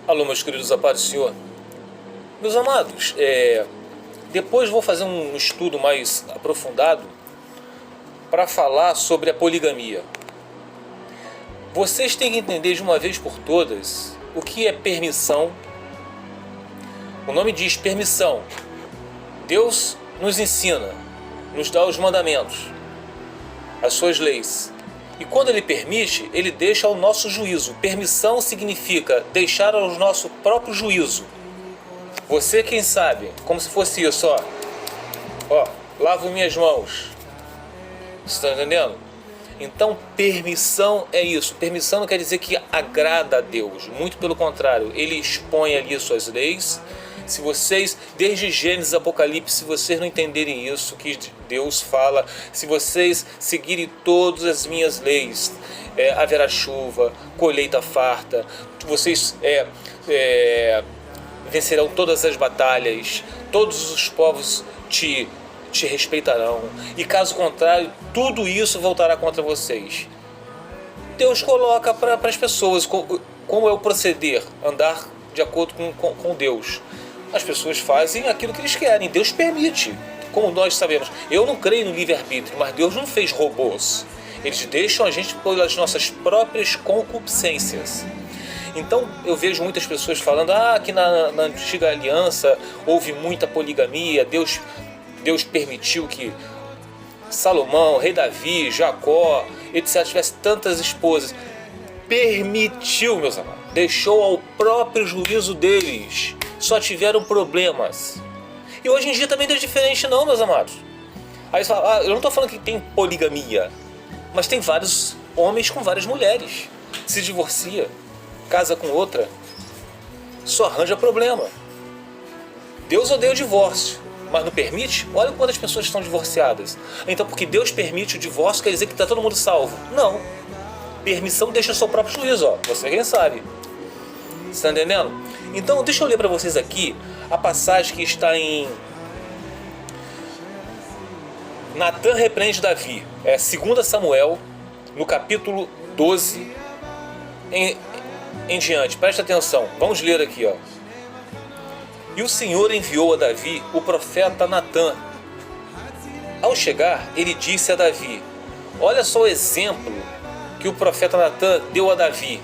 Alô, meus queridos, a paz do Senhor. Meus amados, depois vou fazer um estudo mais aprofundado para falar sobre a poligamia. Vocês têm que entender de uma vez por todas o que é permissão. O nome diz permissão. Deus nos ensina, nos dá os mandamentos, as suas leis. E quando Ele permite, Ele deixa ao nosso juízo. Permissão significa deixar ao nosso próprio juízo. Você, quem sabe, como se fosse isso, ó, lavo minhas mãos. Você está entendendo? Então, permissão é isso. Permissão não quer dizer que agrada a Deus. Muito pelo contrário, Ele expõe ali as suas leis. Se vocês, desde Gênesis e Apocalipse, se vocês não entenderem isso que Deus fala, se vocês seguirem todas as minhas leis, haverá chuva, colheita farta, vocês vencerão todas as batalhas, todos os povos te respeitarão, e caso contrário, tudo isso voltará contra vocês. Deus coloca para as pessoas como é o proceder, andar de acordo com Deus. As pessoas fazem aquilo que eles querem, Deus permite, como nós sabemos. Eu não creio no livre-arbítrio, mas Deus não fez robôs. Eles deixam a gente pelas nossas próprias concupiscências. Então eu vejo muitas pessoas falando que na antiga aliança houve muita poligamia, Deus permitiu que Salomão, rei Davi, Jacó, etc. tivesse tantas esposas. Permitiu, meus amados, deixou ao próprio juízo deles. Só tiveram problemas. E hoje em dia também não é diferente não, meus amados. Aí você fala, eu não estou falando que tem poligamia, mas tem vários homens com várias mulheres. Se divorcia, casa com outra, só arranja problema. Deus odeia o divórcio, mas não permite? Olha quantas pessoas estão divorciadas. Então, porque Deus permite o divórcio, quer dizer que está todo mundo salvo? Não. Permissão deixa o seu próprio juízo, você quem sabe. Você está entendendo? Então, deixa eu ler para vocês aqui a passagem que está em Natã repreende Davi. 2 Samuel, no capítulo 12 em diante. Presta atenção, vamos ler aqui. E o Senhor enviou a Davi o profeta Natã. Ao chegar, ele disse a Davi, olha só o exemplo que o profeta Natã deu a Davi,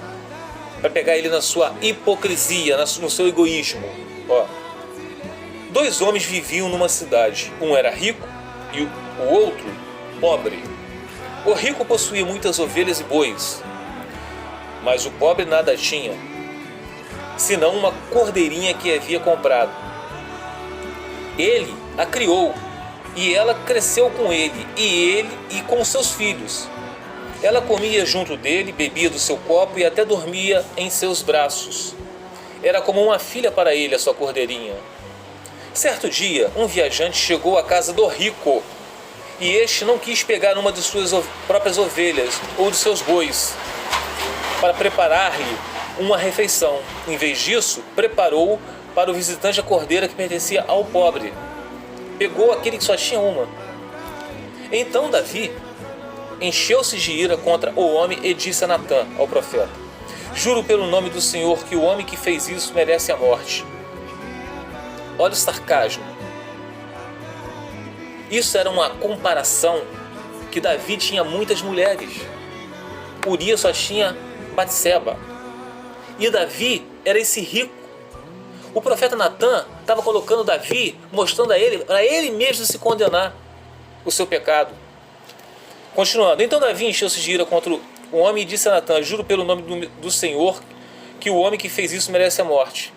para pegar ele na sua hipocrisia, no seu egoísmo. Dois homens viviam numa cidade. Um era rico e o outro pobre. O rico possuía muitas ovelhas e bois, mas o pobre nada tinha, senão uma cordeirinha que havia comprado. Ele a criou, e ela cresceu com ele, e com seus filhos. Ela comia junto dele, bebia do seu copo e até dormia em seus braços. Era como uma filha para ele, a sua cordeirinha. Certo dia, um viajante chegou à casa do rico, e este não quis pegar uma de suas próprias ovelhas ou de seus bois para preparar-lhe uma refeição. Em vez disso, preparou para o visitante a cordeira que pertencia ao pobre. Pegou aquele que só tinha uma. Então Davi encheu-se de ira contra o homem e disse a Natã, ao profeta, juro pelo nome do Senhor que o homem que fez isso merece a morte. Olha o sarcasmo. Isso era uma comparação que Davi tinha muitas mulheres. Urias só tinha Batseba. E Davi era esse rico. O profeta Natã estava colocando Davi, mostrando a ele, para ele mesmo se condenar o seu pecado. Continuando, então Davi encheu-se de ira contra o homem e disse a Natã, juro pelo nome do Senhor que o homem que fez isso merece a morte.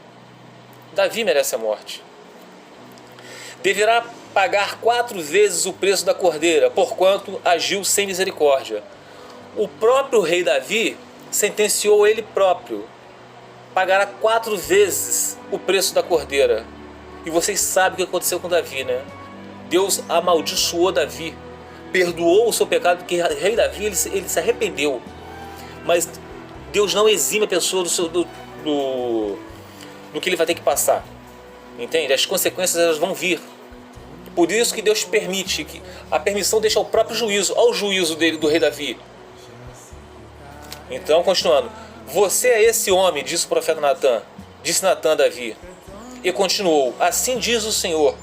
Davi merece a morte. Deverá pagar 4 vezes o preço da cordeira, porquanto agiu sem misericórdia. O próprio rei Davi sentenciou ele próprio. Pagará 4 vezes o preço da cordeira. E vocês sabem o que aconteceu com Davi, né? Deus amaldiçoou Davi. Perdoou o seu pecado, porque o rei Davi ele se arrependeu. Mas Deus não exime a pessoa do que ele vai ter que passar. Entende? As consequências elas vão vir. Por isso que Deus permite, que a permissão deixa ao próprio juízo, ao juízo do rei Davi. Então, continuando. Você é esse homem, disse o profeta Natã. Disse Natã a Davi, e continuou: assim diz o Senhor,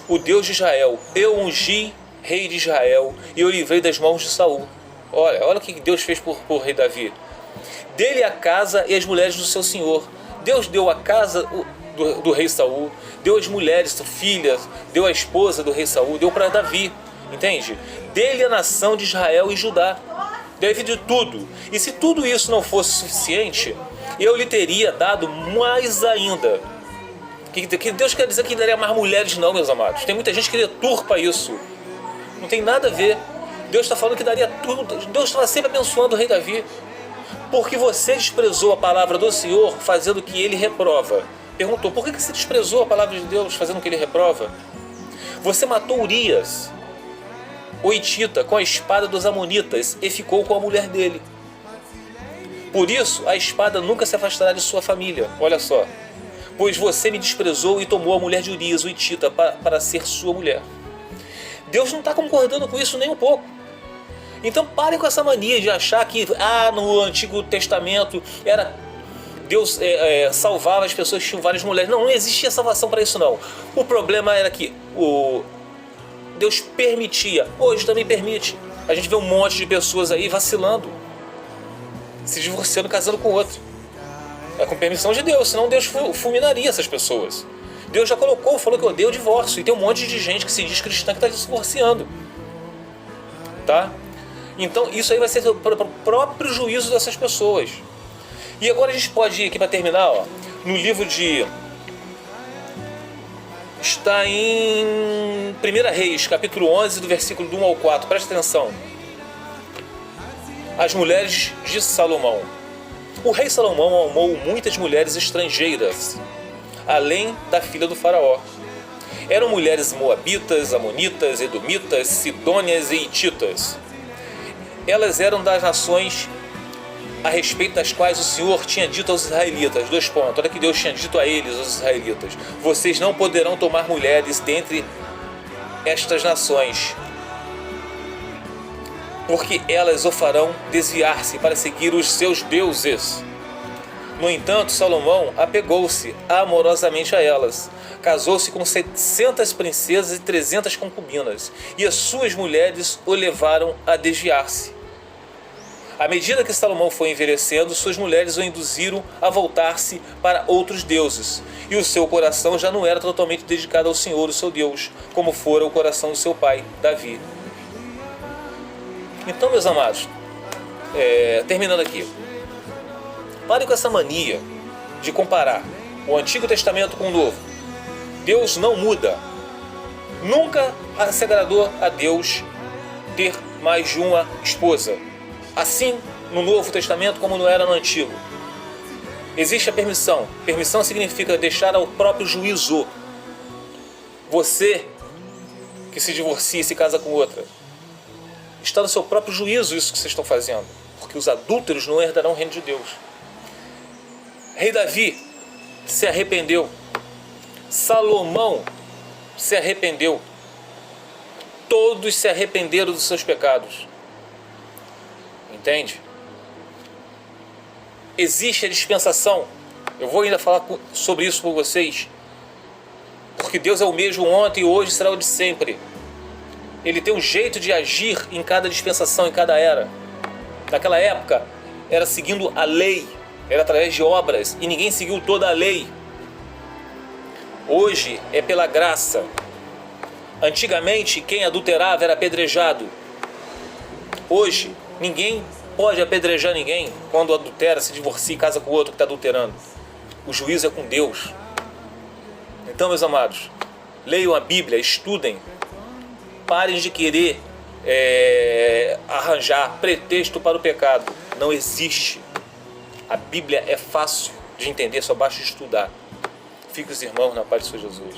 o Deus de Israel, eu ungi rei de Israel e o livrei das mãos de Saul. Olha o que Deus fez por rei Davi. Dele a casa e as mulheres do seu senhor. Deus deu a casa do rei Saul, deu as mulheres, filhas, deu a esposa do rei Saul, deu para Davi, entende? Dele a nação de Israel e Judá. Deve de tudo. E se tudo isso não fosse suficiente, eu lhe teria dado mais ainda. Que Deus quer dizer que ele daria mais mulheres? Não, meus amados. Tem muita gente que deturpa isso. Não tem nada a ver. Deus está falando que daria tudo. Deus estava sempre abençoando o rei Davi. Porque você desprezou a palavra do Senhor fazendo o que ele reprova. Perguntou, por que você desprezou a palavra de Deus fazendo o que ele reprova? Você matou Urias, o Hitita, com a espada dos Amonitas e ficou com a mulher dele. Por isso, a espada nunca se afastará de sua família. Olha só. Pois você me desprezou e tomou a mulher de Urias, o Hitita, para ser sua mulher. Deus não está concordando com isso nem um pouco. Então parem com essa mania de achar que no Antigo Testamento Deus salvava as pessoas que tinham várias mulheres. Não existia salvação para isso não. O problema era que Deus permitia, hoje também permite. A gente vê um monte de pessoas aí vacilando, se divorciando, casando com outro. É com permissão de Deus, senão Deus fulminaria essas pessoas. Deus já falou que odeia o divórcio. E tem um monte de gente que se diz cristã que está divorciando. Tá? Então isso aí vai ser para o próprio juízo dessas pessoas. E agora a gente pode ir aqui para terminar, no livro de... Está em 1 Reis, capítulo 11, do versículo do 1 ao 4. Presta atenção. As mulheres de Salomão. O rei Salomão amou muitas mulheres estrangeiras, além da filha do faraó. Eram mulheres moabitas, amonitas, edomitas, sidônias e hititas. Elas eram das nações a respeito das quais o Senhor tinha dito aos israelitas. Olha que Deus tinha dito a eles, os israelitas: vocês não poderão tomar mulheres dentre estas nações, porque elas o farão desviar-se para seguir os seus deuses. No entanto, Salomão apegou-se amorosamente a elas. Casou-se com 700 princesas e 300 concubinas, e as suas mulheres o levaram a desviar-se. À medida que Salomão foi envelhecendo, suas mulheres o induziram a voltar-se para outros deuses, e o seu coração já não era totalmente dedicado ao Senhor, o seu Deus, como fora o coração do seu pai, Davi. Então, meus amados, terminando aqui, pare com essa mania de comparar o Antigo Testamento com o Novo. Deus não muda. Nunca se agradou a Deus ter mais de uma esposa. Assim no Novo Testamento como não era no Antigo. Existe a permissão. Permissão significa deixar ao próprio juízo. Você que se divorcia e se casa com outra, está no seu próprio juízo isso que vocês estão fazendo. Porque os adúlteros não herdarão o reino de Deus. Rei Davi se arrependeu. Salomão se arrependeu. Todos se arrependeram dos seus pecados. Entende? Existe a dispensação. Eu vou ainda falar sobre isso com vocês. Porque Deus é o mesmo ontem e hoje será o de sempre. Ele tem um jeito de agir em cada dispensação, em cada era. Naquela época era seguindo a lei, era através de obras, e ninguém seguiu toda a lei. Hoje é pela graça. Antigamente quem adulterava era apedrejado. Hoje ninguém pode apedrejar ninguém quando adultera, se divorcia e casa com o outro que está adulterando. O juízo é com Deus. Então, meus amados, leiam a Bíblia, estudem. Parem de querer arranjar pretexto para o pecado. Não existe. A Bíblia é fácil de entender, só basta estudar. Fique os irmãos na paz de Senhor Jesus.